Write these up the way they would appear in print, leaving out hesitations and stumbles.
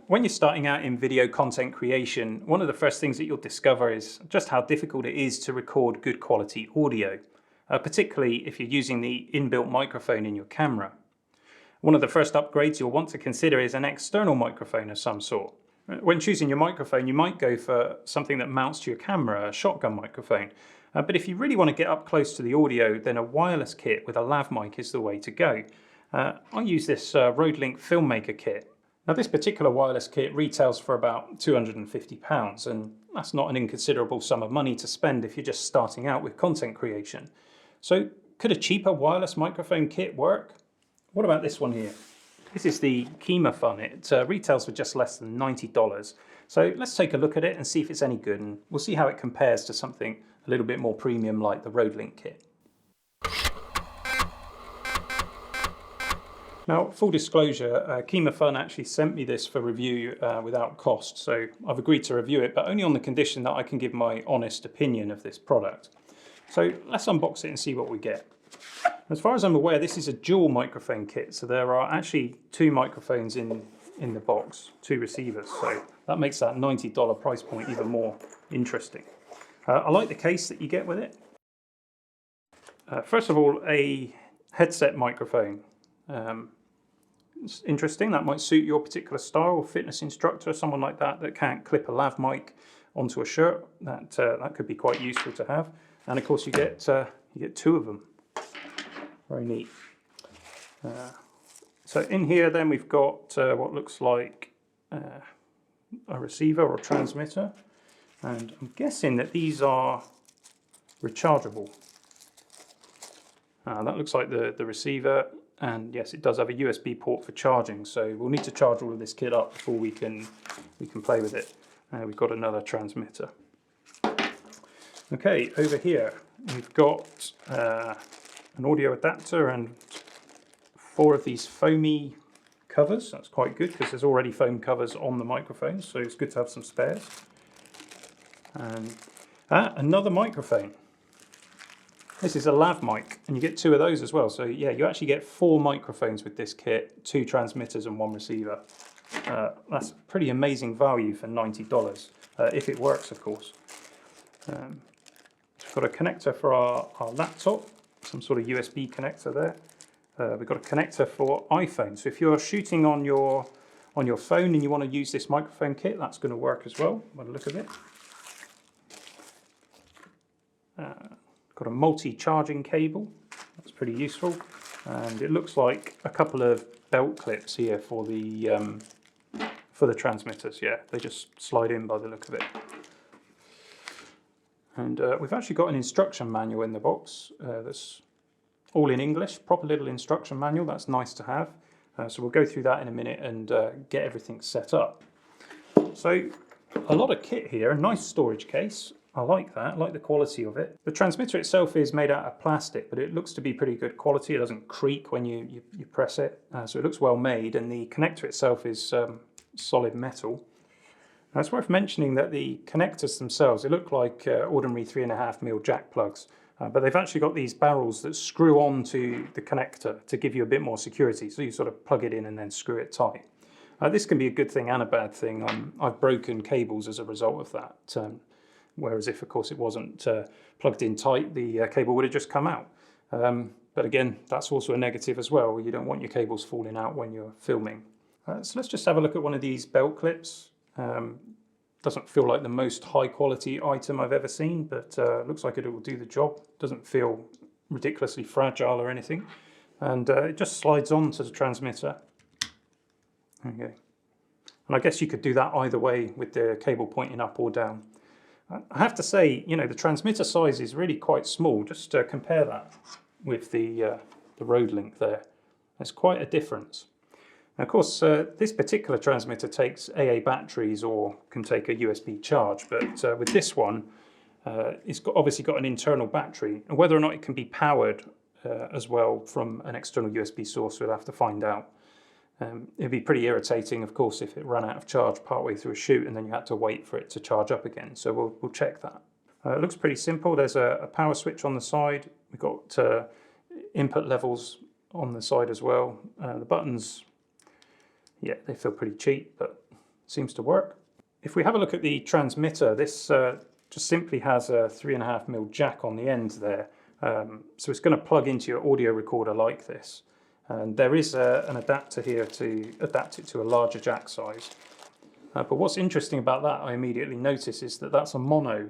When you're starting out in video content creation, one of the first things that you'll discover is just how difficult it is to record good quality audio, particularly if you're using the inbuilt microphone in your camera. One of the first upgrades you'll want to consider is an external microphone of some sort. When choosing your microphone, you might go for something that mounts to your camera, a shotgun microphone. But if you really want to get up close to the audio, then a wireless kit with a lav mic is the way to go. I use this Rodelink Filmmaker Kit. Now this particular wireless kit retails for about £250, and that's not an inconsiderable sum of money to spend if you're just starting out with content creation. So could a cheaper wireless microphone kit work? What about this one here? This is the Kimafun. It retails for just less than $90. So let's take a look at it and see if it's any good, and we'll see how it compares to something a little bit more premium like the Rodelink kit. Now, full disclosure, Kimafun actually sent me this for review without cost, so I've agreed to review it, but only on the condition that I can give my honest opinion of this product. So let's unbox it and see what we get. As far as I'm aware, this is a dual microphone kit, so there are actually two microphones in the box, two receivers, so that makes that $90 price point even more interesting. I like the case that you get with it. First of all, a headset microphone. It's interesting, that might suit your particular style, fitness instructor, someone like that can't clip a lav mic onto a shirt. That could be quite useful to have. And of course you get two of them. Very neat. So in here then we've got what looks like a receiver or a transmitter, and I'm guessing that these are rechargeable. That looks like the receiver. And yes, it does have a USB port for charging, so we'll need to charge all of this kit up before we can play with it. We've got another transmitter. Okay, over here we've got an audio adapter and 4 of these foamy covers. That's quite good because there's already foam covers on the microphones, so it's good to have some spares. And another microphone. This is a lav mic, and you get 2 of those as well. So yeah, you actually get 4 microphones with this kit, 2 transmitters and 1 receiver. That's pretty amazing value for $90, if it works, of course. We've got a connector for our laptop, some sort of USB connector there. We've got a connector for iPhone. So if you're shooting on your phone and you want to use this microphone kit, that's going to work as well, by the look of it. Got a multi-charging cable, that's pretty useful, and it looks like a couple of belt clips here for the transmitters. Yeah, they just slide in by the look of it. And we've actually got an instruction manual in the box that's all in English, proper little instruction manual. That's nice to have. So we'll go through that in a minute and get everything set up. So a lot of kit here, a nice storage case. I like that, I like the quality of it. The transmitter itself is made out of plastic, but it looks to be pretty good quality. It doesn't creak when you press it, so it looks well made, and the connector itself is solid metal. Now it's worth mentioning that the connectors themselves, they look like ordinary 3.5mm jack plugs, but they've actually got these barrels that screw onto the connector to give you a bit more security, so you sort of plug it in and then screw it tight. This can be a good thing and a bad thing. I've broken cables as a result of that. Whereas if, of course, it wasn't plugged in tight, the cable would have just come out. But again, that's also a negative as well. You don't want your cables falling out when you're filming. So let's just have a look at one of these belt clips. Doesn't feel like the most high quality item I've ever seen, but looks like it will do the job. Doesn't feel ridiculously fragile or anything. And it just slides on to the transmitter. Okay. And I guess you could do that either way with the cable pointing up or down. I have to say, you know, the transmitter size is really quite small. Just compare that with the Rodelink there. There's quite a difference. Now, of course, this particular transmitter takes AA batteries or can take a USB charge, but with this one, it's obviously got an internal battery. And whether or not it can be powered as well from an external USB source, we'll have to find out. It'd be pretty irritating, of course, if it ran out of charge partway through a shoot and then you had to wait for it to charge up again. So we'll check that. It looks pretty simple. There's a power switch on the side. We've got input levels on the side as well. The buttons, yeah, they feel pretty cheap, but seems to work. If we have a look at the transmitter, this just simply has a 3.5mm jack on the end there. So it's going to plug into your audio recorder like this. And there is an adapter here to adapt it to a larger jack size. But what's interesting about that, I immediately notice, is that that's a mono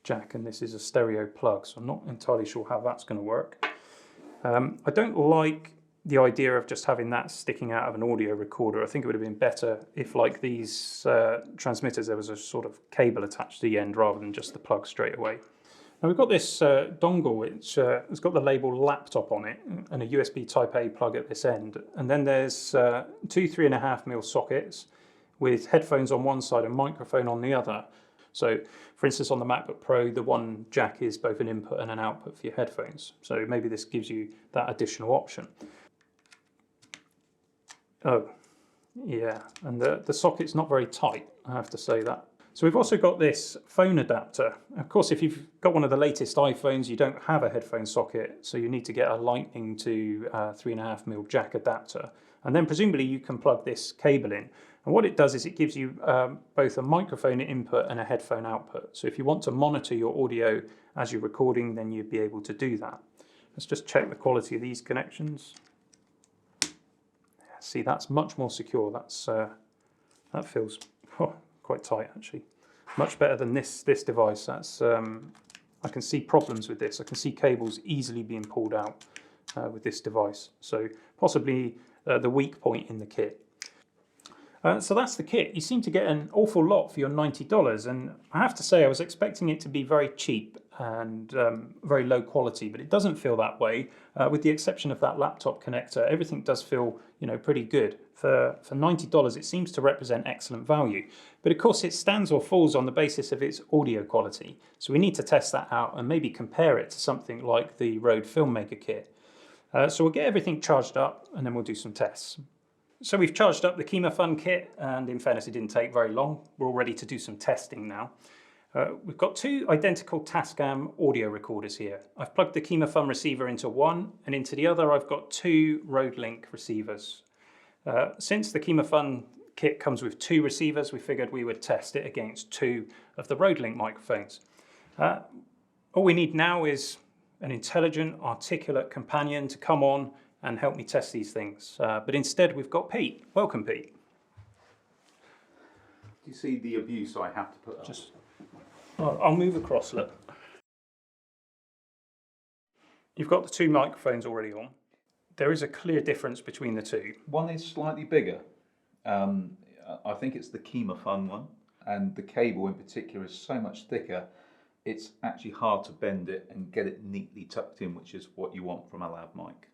jack and this is a stereo plug. So I'm not entirely sure how that's going to work. I don't like the idea of just having that sticking out of an audio recorder. I think it would have been better if, like these transmitters, there was a sort of cable attached to the end rather than just the plug straight away. Now we've got this dongle which has got the label laptop on it and a USB Type A plug at this end. And then there's two 3.5mm sockets with headphones on one side and microphone on the other. So for instance on the MacBook Pro, the one jack is both an input and an output for your headphones. So maybe this gives you that additional option. Oh, yeah, and the socket's not very tight, I have to say that. So we've also got this phone adapter. Of course, if you've got one of the latest iPhones, you don't have a headphone socket, so you need to get a Lightning to 3.5mm jack adapter. And then presumably you can plug this cable in. And what it does is it gives you both a microphone input and a headphone output. So if you want to monitor your audio as you're recording, then you'd be able to do that. Let's just check the quality of these connections. See, that's much more secure. That feels quite tight actually. Much better than this device. That's I can see problems with this. I can see cables easily being pulled out with this device. So possibly the weak point in the kit. So that's the kit. You seem to get an awful lot for your $90, and I have to say I was expecting it to be very cheap and very low quality, but it doesn't feel that way. With the exception of that laptop connector, everything does feel, pretty good. For $90, it seems to represent excellent value. But of course, it stands or falls on the basis of its audio quality. So we need to test that out and maybe compare it to something like the Rode Filmmaker Kit. So we'll get everything charged up and then we'll do some tests. So we've charged up the Kimafun kit, and in fairness, it didn't take very long. We're all ready to do some testing now. We've got two identical Tascam audio recorders here. I've plugged the Kimafun receiver into one, and into the other I've got two Rodelink receivers. Since the Kimafun kit comes with two receivers, we figured we would test it against two of the Rodelink microphones. All we need now is an intelligent, articulate companion to come on and help me test these things. But instead we've got Pete. Welcome, Pete. Do you see the abuse I have to put up? I'll move across, look. You've got the two microphones already on. There is a clear difference between the two. One is slightly bigger. I think it's the Kimafun one, and the cable in particular is so much thicker, it's actually hard to bend it and get it neatly tucked in, which is what you want from a lav mic.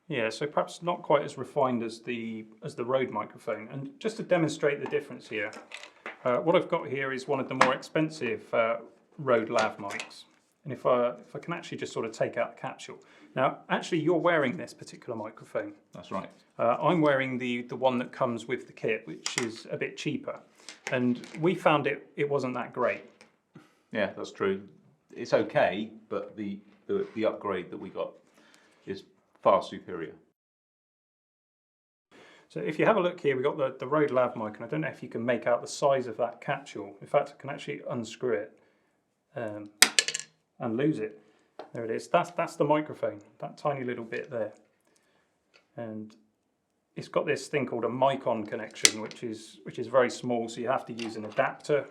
Yeah, so perhaps not quite as refined as the Rode microphone. And just to demonstrate the difference here, what I've got here is one of the more expensive Rode lav mics. And if I can actually just sort of take out the capsule. Now, actually, you're wearing this particular microphone. That's right. I'm wearing the one that comes with the kit, which is a bit cheaper. And we found it wasn't that great. Yeah, that's true. It's okay, but the upgrade that we got is far superior. So if you have a look here, we've got the Rode lav mic, and I don't know if you can make out the size of that capsule. In fact, I can actually unscrew it and lose it. There it is. That's the microphone, that tiny little bit there. And it's got this thing called a mic-on connection, which is very small, so you have to use an adapter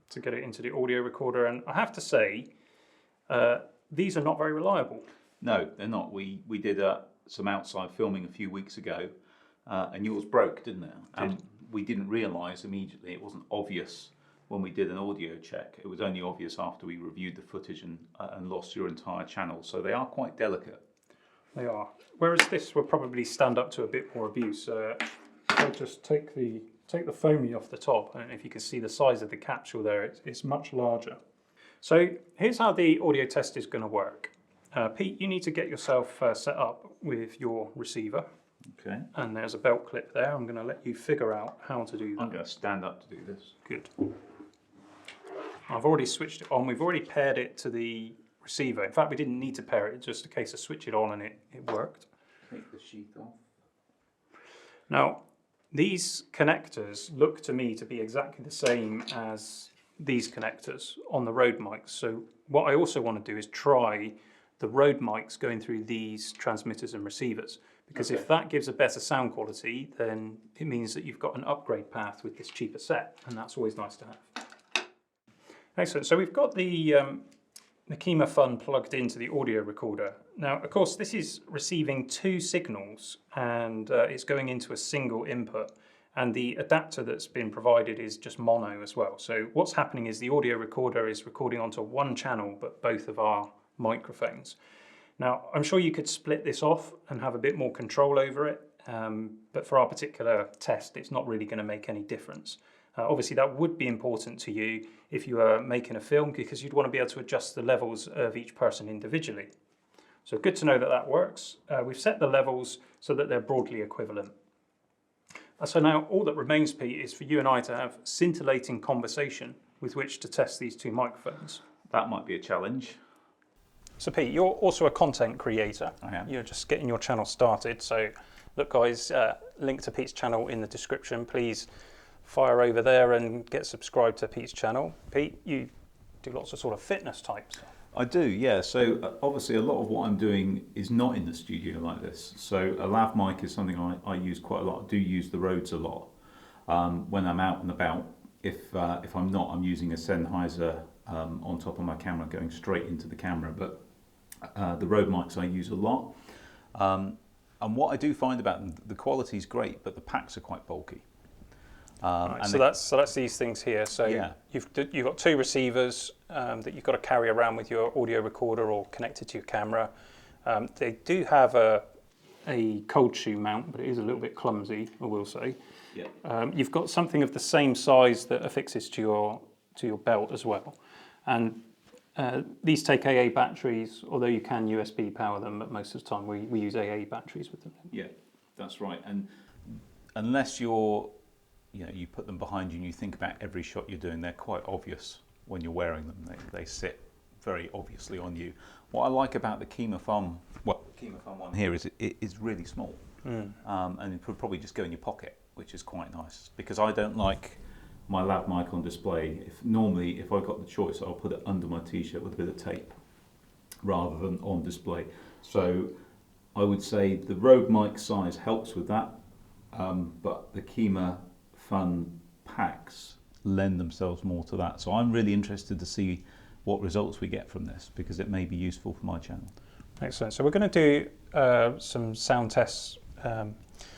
to get it into the audio recorder. And I have to say, these are not very reliable. No, they're not. We did some outside filming a few weeks ago, and yours broke, didn't it? And we didn't realise immediately. It wasn't obvious when we did an audio check. It was only obvious after we reviewed the footage and lost your entire channel. So they are quite delicate. They are. Whereas this will probably stand up to a bit more abuse. I'll just take the foamy off the top. I don't know if you can see the size of the capsule there. It's much larger. So here's how the audio test is going to work. Pete, you need to get yourself set up with your receiver. Okay. And there's a belt clip there. I'm going to let you figure out how to do that. I'm going to stand up to do this. Good. I've already switched it on. We've already paired it to the receiver. In fact, we didn't need to pair it. It's just a case of switch it on and it worked. Take the sheath off. Now, These connectors look to me to be exactly the same as these connectors on the Rode mics. So what I also want to do is try the Rode mics going through these transmitters and receivers, because if that gives a better sound quality, then it means that you've got an upgrade path with this cheaper set, and that's always nice to have. Excellent. So we've got the Kimafun plugged into the audio recorder. Now, of course, this is receiving two signals, and it's going into a single input. And the adapter that's been provided is just mono as well. So what's happening is the audio recorder is recording onto one channel, but both of our microphones. Now, I'm sure you could split this off and have a bit more control over it, but for our particular test, it's not really going to make any difference. Obviously, that would be important to you if you are making a film, because you'd want to be able to adjust the levels of each person individually. So good to know that that works. We've set the levels so that they're broadly equivalent. So now all that remains, Pete, is for you and I to have scintillating conversation with which to test these two microphones. That might be a challenge. So Pete, you're also a content creator. I am. You're just getting your channel started. So look guys, link to Pete's channel in the description. Please fire over there and get subscribed to Pete's channel. Pete, you do lots of sort of fitness types. I do, yeah. So obviously a lot of what I'm doing is not in the studio like this. So a lav mic is something I use quite a lot. I do use the Rhodes a lot when I'm out and about. If I'm not, I'm using a Sennheiser on top of my camera, going straight into the camera. But the Rode mics I use a lot. And what I do find about them, the quality is great, but the packs are quite bulky. Right, and so that's these things here. So yeah. you've got two receivers that you've got to carry around with your audio recorder or connected to your camera. They do have a cold shoe mount, but it is a little bit clumsy, I will say. Yeah. You've got something of the same size that affixes to your belt as well, and these take AA batteries, although you can USB power them, but most of the time we use AA batteries with them. Yeah, that's right. And unless you put them behind you and you think about every shot you're doing, they're quite obvious when you're wearing them. They sit very obviously on you. What I like about the Kimafun one here is it is really small, and it would probably just go in your pocket, which is quite nice, because I don't like my lav mic on display. If I got the choice, I'll put it under my t-shirt with a bit of tape rather than on display. So I would say the Rode mic size helps with that, but the Kimafun packs lend themselves more to that. So I'm really interested to see what results we get from this, because it may be useful for my channel. Excellent. So we're going to do some sound tests.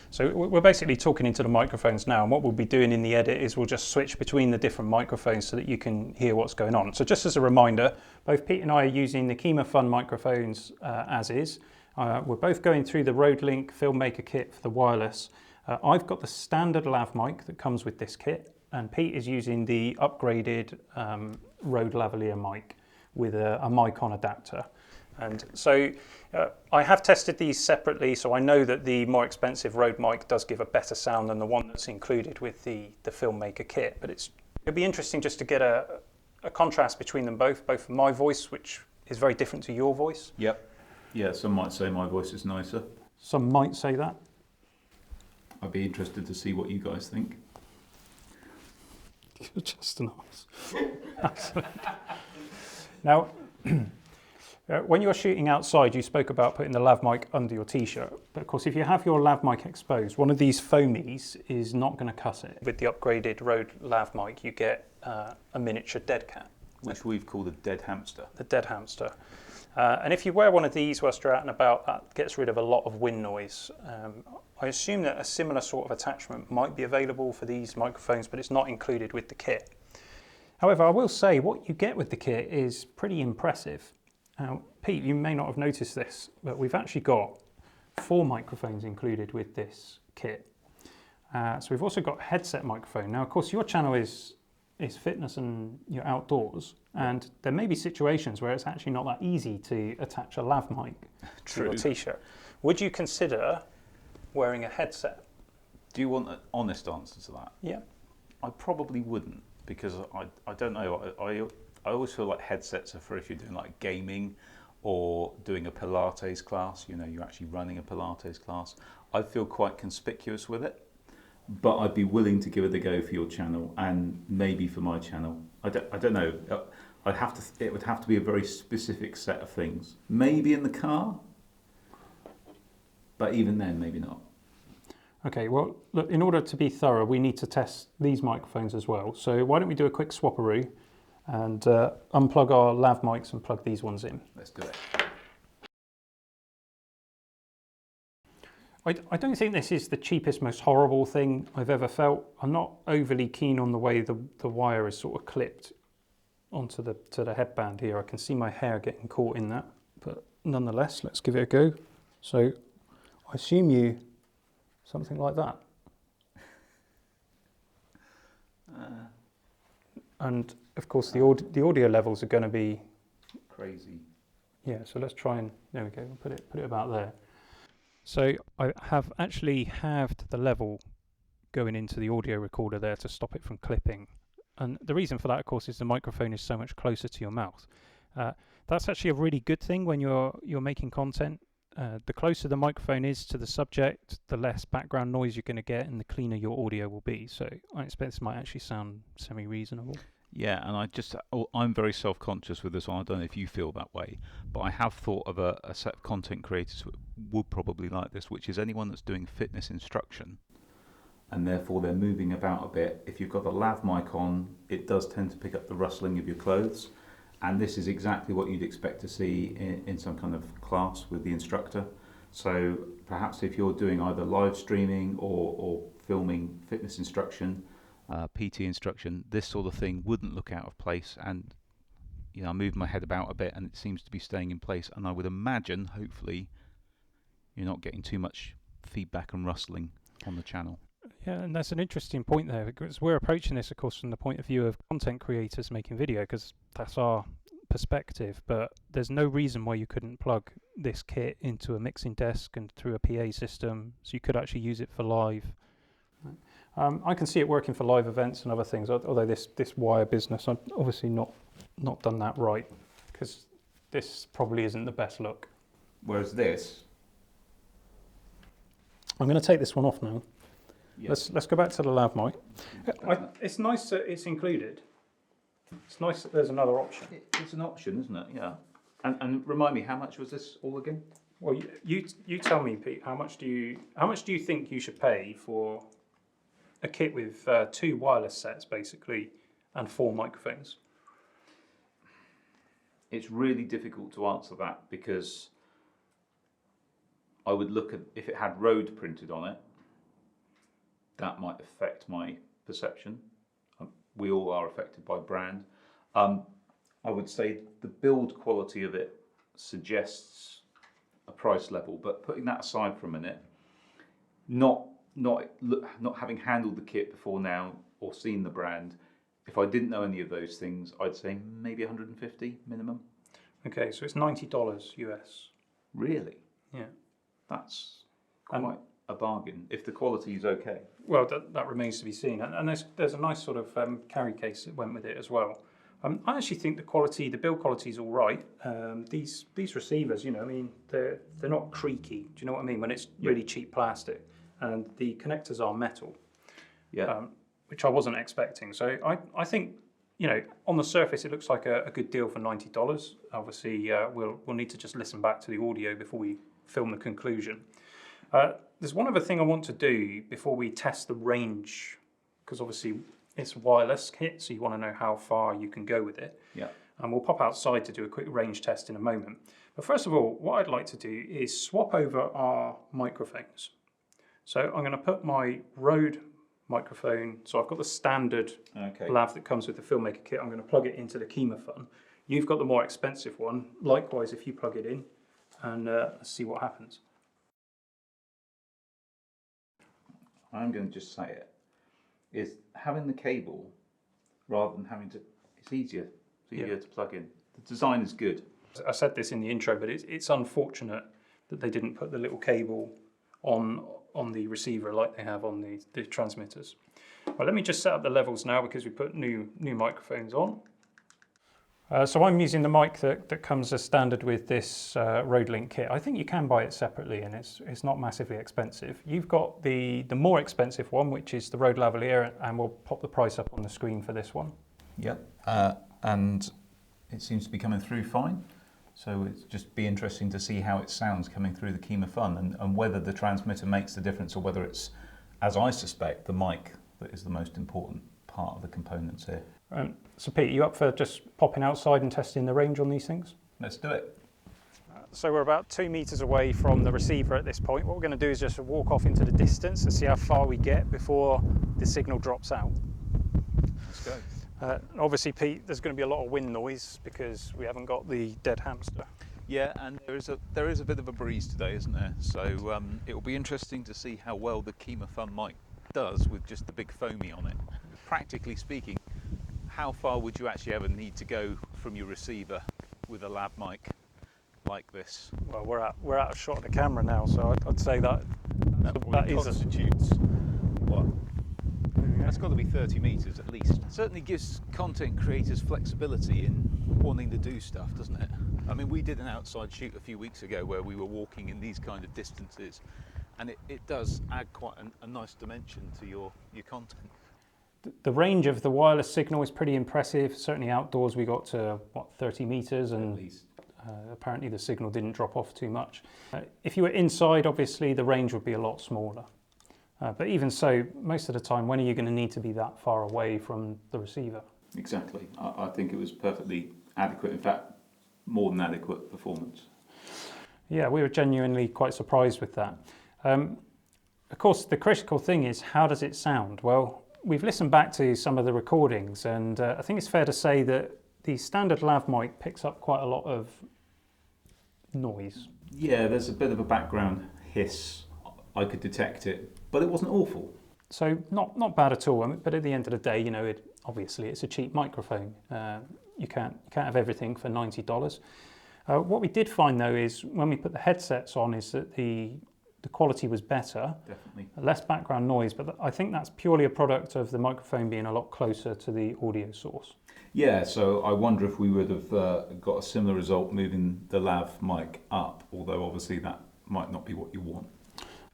So we're basically talking into the microphones now, and what we'll be doing in the edit is we'll just switch between the different microphones so that you can hear what's going on. So just as a reminder, both Pete and I are using the Kimafun microphones as is. We're both going through the Rodelink Filmmaker Kit for the wireless. I've got the standard lav mic that comes with this kit, and Pete is using the upgraded Rode lavalier mic with a mic-on adapter. And so I have tested these separately, so I know that the more expensive Rode mic does give a better sound than the one that's included with the Filmmaker Kit. But it'd be interesting just to get a contrast between them both my voice, which is very different to your voice. Yep. Yeah, some might say my voice is nicer. Some might say that. I'd be interested to see what you guys think. You're just nice. Absolutely. Now, when you're shooting outside, you spoke about putting the lav mic under your t-shirt. But of course, if you have your lav mic exposed, one of these foamies is not going to cut it. With the upgraded Rode lav mic, you get a miniature dead cat. Which we've called a dead hamster. The dead hamster. And if you wear one of these whilst you're out and about, that gets rid of a lot of wind noise. I assume that a similar sort of attachment might be available for these microphones, but it's not included with the kit. However, I will say what you get with the kit is pretty impressive. Now, Pete, you may not have noticed this, but we've actually got 4 microphones included with this kit. So we've also got a headset microphone. Now, of course, your channel is fitness and you're outdoors, and there may be situations where it's actually not that easy to attach a lav mic to your t-shirt. Would you consider wearing a headset? Do you want an honest answer to that? Yeah. I probably wouldn't, because I don't know. I always feel like headsets are for if you're doing like gaming or doing a Pilates class, you're actually running a Pilates class. I feel quite conspicuous with it. but I'd be willing to give it a go for your channel and maybe for my channel. I don't know. It would have to be a very specific set of things. Maybe in the car, but even then, maybe not. Okay, well, look, in order to be thorough, we need to test these microphones as well. So why don't we do a quick swapperoo and unplug our lav mics and plug these ones in. Let's do it. I don't think this is the cheapest, most horrible thing I've ever felt. I'm not overly keen on the way the wire is sort of clipped onto the headband here. I can see my hair getting caught in that, but nonetheless, let's give it a go. So I assume you something like that. And of course the audio levels are going to be crazy. Yeah, so let's try and, there we go, put it about there. So I have actually halved the level going into the audio recorder there to stop it from clipping. And the reason for that, of course, is the microphone is so much closer to your mouth. That's actually a really good thing when you're making content. The closer the microphone is to the subject, the less background noise you're going to get and the cleaner your audio will be. So I expect this might actually sound semi-reasonable. Yeah, and I'm very self-conscious with this one. I don't know if you feel that way, but I have thought of a set of content creators who would probably like this, which is anyone that's doing fitness instruction, and therefore they're moving about a bit. If you've got a lav mic on, it does tend to pick up the rustling of your clothes, and this is exactly what you'd expect to see in some kind of class with the instructor. So perhaps if you're doing either live streaming or filming fitness instruction, PT instruction, this sort of thing wouldn't look out of place, and I move my head about a bit and it seems to be staying in place, and I would imagine hopefully you're not getting too much feedback and rustling on the channel. Yeah, and that's an interesting point there, because we're approaching this of course from the point of view of content creators making video, because that's our perspective, but there's no reason why you couldn't plug this kit into a mixing desk and through a PA system, so you could actually use it for live. I can see it working for live events and other things, although this wire business, I've obviously not done that right, because this probably isn't the best look. Whereas this... I'm going to take this one off now. Yes. Let's go back to the lav mic. It's nice that it's included. It's nice that there's another option. It's an option, isn't it? Yeah. And remind me, how much was this all again? Well, you tell me, Pete. How much do you think you should pay for a kit with 2 wireless sets basically and 4 microphones? It's really difficult to answer that, because I would look at if it had Rode printed on it. That might affect my perception. We all are affected by brand. I would say the build quality of it suggests a price level, but putting that aside for a minute, not having handled the kit before now or seen the brand, if I didn't know any of those things, I'd say maybe 150 minimum. Okay, so it's $90 US. Really? Yeah. That's quite a bargain if the quality is okay. Well, that remains to be seen. And there's a nice sort of carry case that went with it as well. I actually think the build quality is all right. These receivers, I mean, they're not creaky. Do you know what I mean? When it's really cheap plastic, and the connectors are metal. Yeah. Which I wasn't expecting. So I think, on the surface it looks like a good deal for $90. Obviously, we'll need to just listen back to the audio before we film the conclusion. There's one other thing I want to do before we test the range, because obviously it's a wireless kit, so you want to know how far you can go with it. Yeah. And we'll pop outside to do a quick range test in a moment. But first of all, what I'd like to do is swap over our microphones. So I'm going to put my Rode microphone, so I've got the standard lav that comes with the Filmmaker Kit. I'm going to plug it into the Kimafun. You've got the more expensive one. Likewise, if you plug it in, and let's see what happens. I'm going to just say it, is having the cable rather than having to, it's easier to plug in. The design is good. I said this in the intro, but it's unfortunate that they didn't put the little cable on the receiver like they have on the transmitters. Well, let me just set up the levels now, because we put new microphones on. So I'm using the mic that comes as standard with this Rodelink kit. I think you can buy it separately, and it's not massively expensive. You've got the more expensive one, which is the Rode lavalier, and we'll pop the price up on the screen for this one. Yep, and it seems to be coming through fine. So it's just be interesting to see how it sounds coming through the Kimafun, and whether the transmitter makes the difference, or whether it's, as I suspect, the mic that is the most important part of the components here. So Pete, you up for just popping outside and testing the range on these things? Let's do it. So we're about 2 meters away from the receiver at this point. What we're going to do is just walk off into the distance and see how far we get before the signal drops out. Let's go. Obviously, Pete, there's going to be a lot of wind noise because we haven't got the dead hamster. Yeah, and there is a bit of a breeze today, isn't there? So it will be interesting to see how well the Kimafun mic does with just the big foamy on it. Practically speaking, how far would you actually ever need to go from your receiver with a lav mic like this? Well, we're out of shot of the camera now, so I'd say that constitutes what? That's got to be 30 meters at least. It certainly gives content creators flexibility in wanting to do stuff, doesn't it? I mean, we did an outside shoot a few weeks ago where we were walking in these kind of distances, and it does add quite a nice dimension to your content. The range of the wireless signal is pretty impressive. Certainly outdoors we got to, 30 meters, and At least. Apparently the signal didn't drop off too much. If you were inside, obviously the range would be a lot smaller. But even so, most of the time, when are you going to need to be that far away from the receiver? Exactly. I think it was perfectly adequate, in fact, more than adequate performance. Yeah, we were genuinely quite surprised with that. Of course, the critical thing is, how does it sound? Well, we've listened back to some of the recordings, and I think it's fair to say that the standard lav mic picks up quite a lot of noise. Yeah, there's a bit of a background hiss. I could detect it, but it wasn't awful. So not bad at all. But at the end of the day, you know, obviously it's a cheap microphone. You can't have everything for $90. What we did find though is when we put the headsets on, is that the quality was better. Definitely. Less background noise, but I think that's purely a product of the microphone being a lot closer to the audio source. Yeah, so I wonder if we would have got a similar result moving the lav mic up, although obviously that might not be what you want.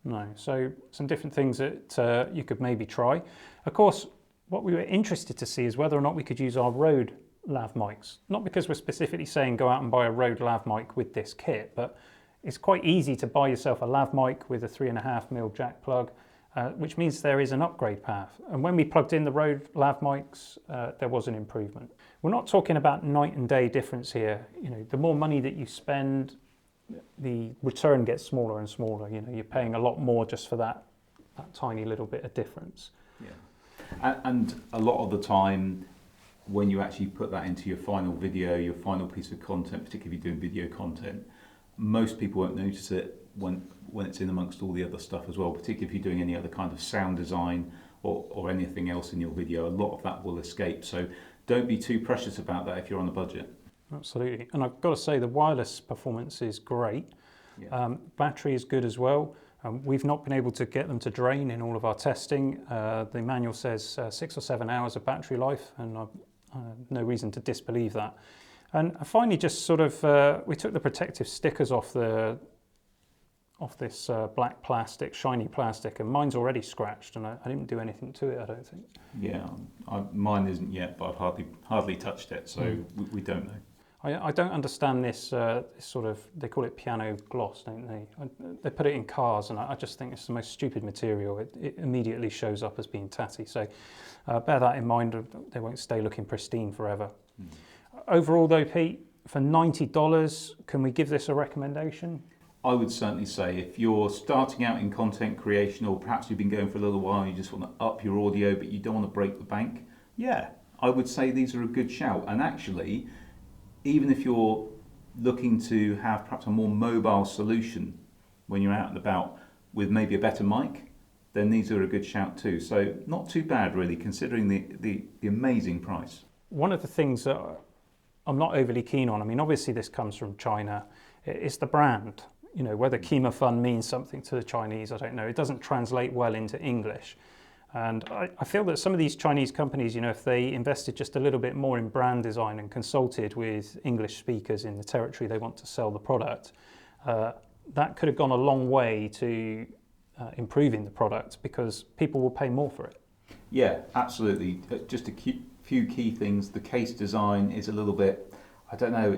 No, so some different things that you could maybe try. Of course, what we were interested to see is whether or not we could use our Rode lav mics. Not because we're specifically saying go out and buy a Rode lav mic with this kit, but it's quite easy to buy yourself a lav mic with a 3.5mm jack plug, which means there is an upgrade path. And when we plugged in the Rode lav mics, there was an improvement. We're not talking about night and day difference here. You know, the more money that you spend, the return gets smaller and smaller. You know, you're paying a lot more just for that tiny little bit of difference. Yeah, and a lot of the time, when you actually put that into your final video, your final piece of content, particularly if you're doing video content, most people won't notice it when it's in amongst all the other stuff as well, particularly if you're doing any other kind of sound design or anything else in your video. A lot of that will escape, so don't be too precious about that if you're on a budget. Absolutely. And I've got to say the wireless performance is great. Yeah. Battery is good as well. We've not been able to get them to drain in all of our testing. The manual says 6 or 7 hours of battery life, and I've no reason to disbelieve that. And finally, just sort of, we took the protective stickers off this black plastic, shiny plastic, and mine's already scratched, and I didn't do anything to it, I don't think. Yeah, mine isn't yet, but I've hardly touched it, so we don't know. I don't understand this sort of, they call it piano gloss, don't they? They put it in cars, and I just think it's the most stupid material. It immediately shows up as being tatty, so bear that in mind. They won't stay looking pristine forever. Overall though, Pete, for $90, can we give this a recommendation? I would certainly say if you're starting out in content creation, or perhaps you've been going for a little while and you just want to up your audio but you don't want to break the bank, yeah, I would say these are a good shout. And actually, even if you're looking to have perhaps a more mobile solution when you're out and about with maybe a better mic, then these are a good shout too. So not too bad really, considering the amazing price. One of the things that I'm not overly keen on, I mean obviously this comes from China, it's the brand. You know, whether Kimafun means something to the Chinese, I don't know. It doesn't translate well into English. And I feel that some of these Chinese companies, you know, if they invested just a little bit more in brand design and consulted with English speakers in the territory they want to sell the product, that could have gone a long way to improving the product, because people will pay more for it. Yeah, absolutely. Just a few key things. The case design is a little bit, I don't know,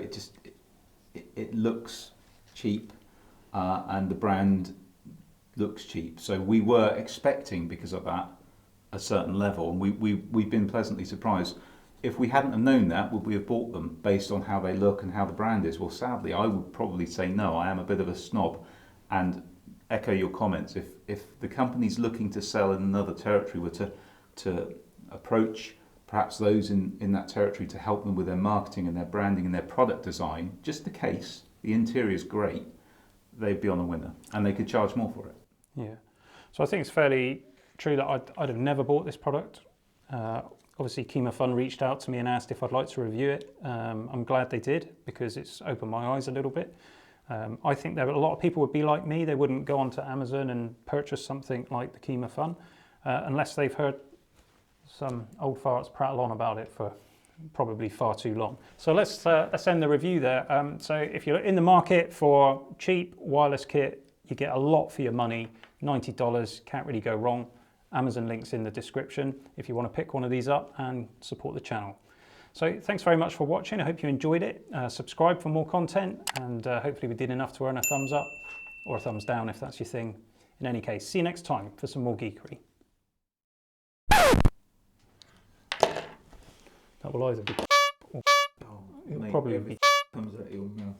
it looks cheap, and the brand looks cheap. So we were expecting, because of that, a certain level, and we've been pleasantly surprised. If we hadn't have known that, would we have bought them based on how they look and how the brand is? Well, sadly, I would probably say no. I am a bit of a snob, and echo your comments. If the companies looking to sell in another territory were to approach perhaps those in that territory to help them with their marketing and their branding and their product design, just the case, the interior is great, they'd be on a winner, and they could charge more for it. Yeah, so I think it's fairly true that I'd have never bought this product. Obviously, Kimafun reached out to me and asked if I'd like to review it. I'm glad they did, because it's opened my eyes a little bit. I think that a lot of people would be like me. They wouldn't go onto Amazon and purchase something like the Kimafun unless they've heard some old farts prattle on about it for probably far too long. So let's end the review there. So if you're in the market for cheap wireless kit, you get a lot for your money. $90, can't really go wrong. Amazon links in the description if you want to pick one of these up and support the channel. So thanks very much for watching. I hope you enjoyed it. Subscribe for more content, and hopefully we did enough to earn a thumbs up or a thumbs down if that's your thing. In any case, see you next time for some more geekery. That will either be or it'll probably be comes out of your mouth.